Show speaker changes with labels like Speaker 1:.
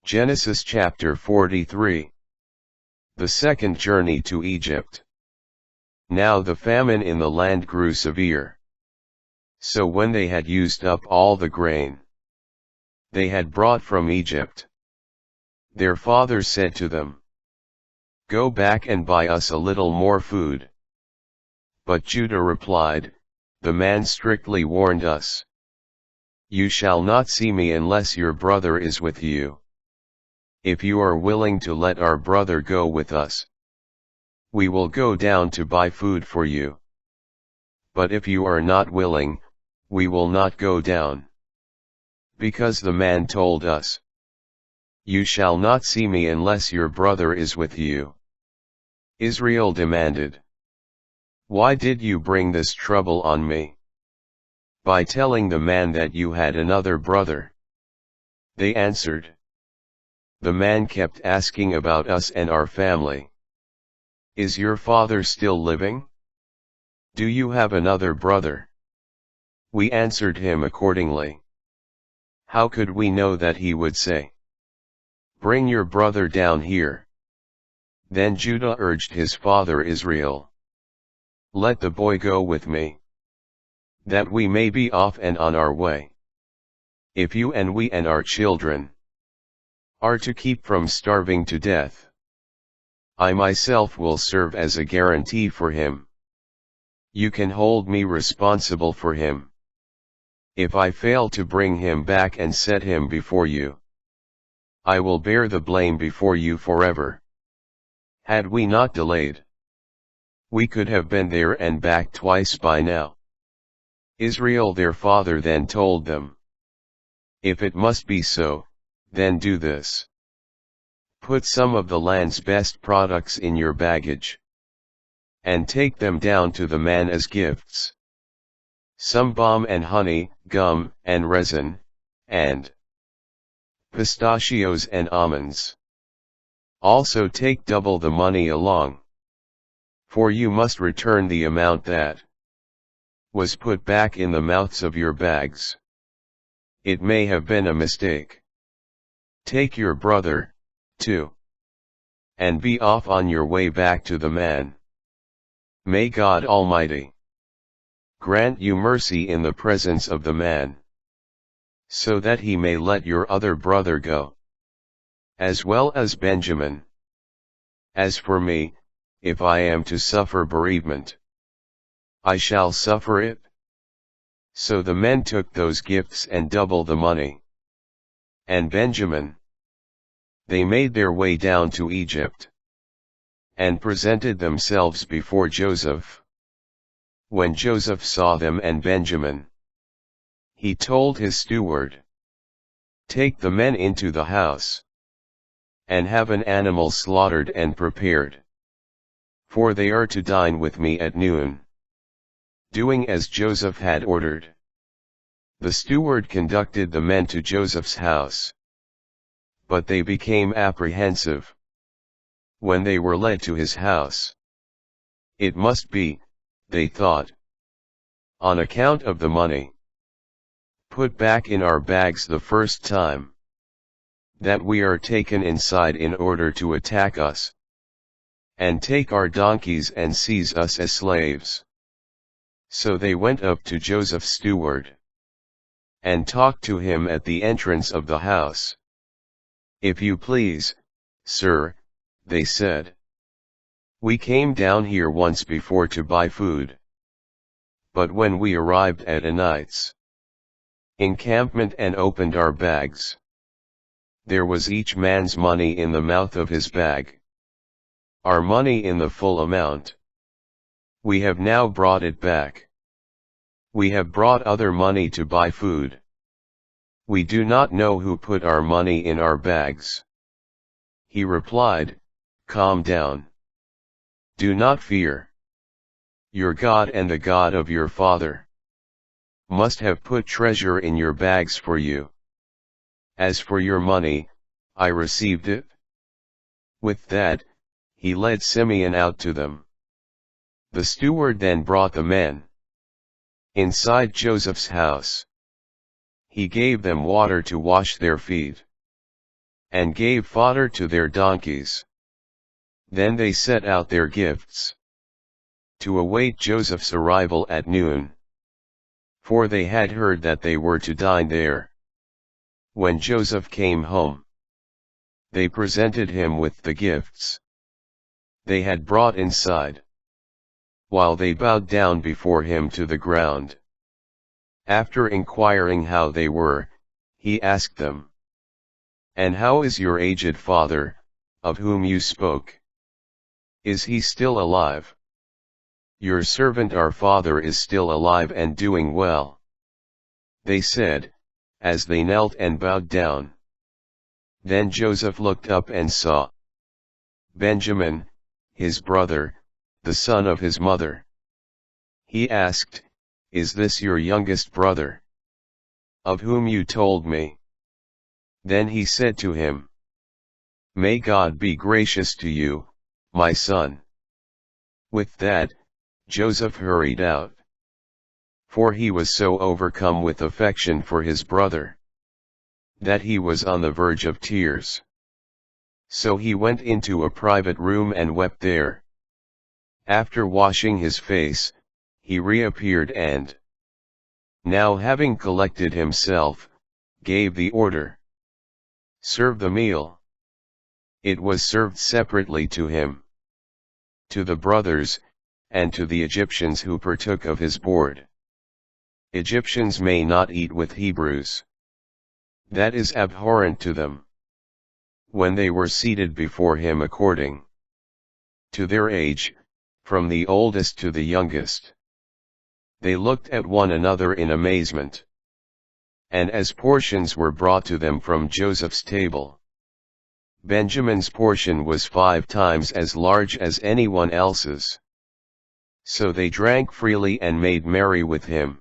Speaker 1: Genesis chapter 43. The second journey to Egypt. Now the famine in the land grew severe. So when they had used up all the grain they had brought from Egypt, their father said to them, "Go back and buy us a little more food." But Judah replied, "The man strictly warned us. You shall not see me unless your brother is with you. If you are willing to let our brother go with us, we will go down to buy food for you. But if you are not willing, we will not go down." Because the man told us, "You shall not see me unless your brother is with you." Israel demanded, "Why did you bring this trouble on me by telling the man that you had another brother?" They answered, "The man kept asking about us and our family. Is your father still living? Do you have another brother?" We answered him accordingly. How could we know that he would say, "Bring your brother down here"? Then Judah urged his father Israel, "Let the boy go with me, that we may be off and on our way. If you and we and our children are to keep from starving to death, I myself will serve as a guarantee for him. You can hold me responsible for him. If I fail to bring him back and set him before you, I will bear the blame before you forever." Had we not delayed, we could have been there and back twice by now. Israel their father then told them, "If it must be so, then do this. Put some of the land's best products in your baggage, and take them down to the man as gifts. Some balm and honey, gum and resin, and pistachios and almonds. Also take double the money along, for you must return the amount that was put back in the mouths of your bags. It may have been a mistake. Take your brother, too, and be off on your way back to the man. May God Almighty grant you mercy in the presence of the man, so that he may let your other brother go, as well as Benjamin. As for me, if I am to suffer bereavement, I shall suffer it." So the men took those gifts and double the money. And Benjamin, they made their way down to Egypt, and presented themselves before Joseph. When Joseph saw them and Benjamin, he told his steward, "Take the men into the house, and have an animal slaughtered and prepared, for they are to dine with me at noon." Doing as Joseph had ordered, the steward conducted the men to Joseph's house. But they became apprehensive when they were led to his house. It must be, they thought, on account of the money put back in our bags the first time, that we are taken inside in order to attack us, and take our donkeys and seize us as slaves. So they went up to Joseph's steward, and talked to him at the entrance of the house. "If you please, sir," they said, "we came down here once before to buy food. But when we arrived at a night's encampment and opened our bags, there was each man's money in the mouth of his bag, our money in the full amount. We have now brought it back. We have brought other money to buy food. We do not know who put our money in our bags." He replied, "Calm down. Do not fear. Your God and the God of your father must have put treasure in your bags for you. As for your money, I received it." With that, he led Simeon out to them. The steward then brought the men inside Joseph's house. He gave them water to wash their feet, and gave fodder to their donkeys. Then they set out their gifts, to await Joseph's arrival at noon, for they had heard that they were to dine there. When Joseph came home, they presented him with the gifts they had brought inside, while they bowed down before him to the ground. After inquiring how they were, he asked them, "And how is your aged father, of whom you spoke? Is he still alive?" "Your servant our father is still alive and doing well," they said, as they knelt and bowed down. Then Joseph looked up and saw Benjamin, his brother, the son of his mother. He asked, "Is this your youngest brother, of whom you told me?" Then he said to him, "May God be gracious to you, my son." With that, Joseph hurried out, for he was so overcome with affection for his brother, that he was on the verge of tears. So he went into a private room and wept there. After washing his face, he reappeared and, now having collected himself, gave the order, "Serve the meal." It was served separately to him, to the brothers, and to the Egyptians who partook of his board. Egyptians may not eat with Hebrews. That is abhorrent to them. When they were seated before him according to their age, from the oldest to the youngest, they looked at one another in amazement. And as portions were brought to them from Joseph's table, Benjamin's portion was 5 times as large as anyone else's. So they drank freely and made merry with him.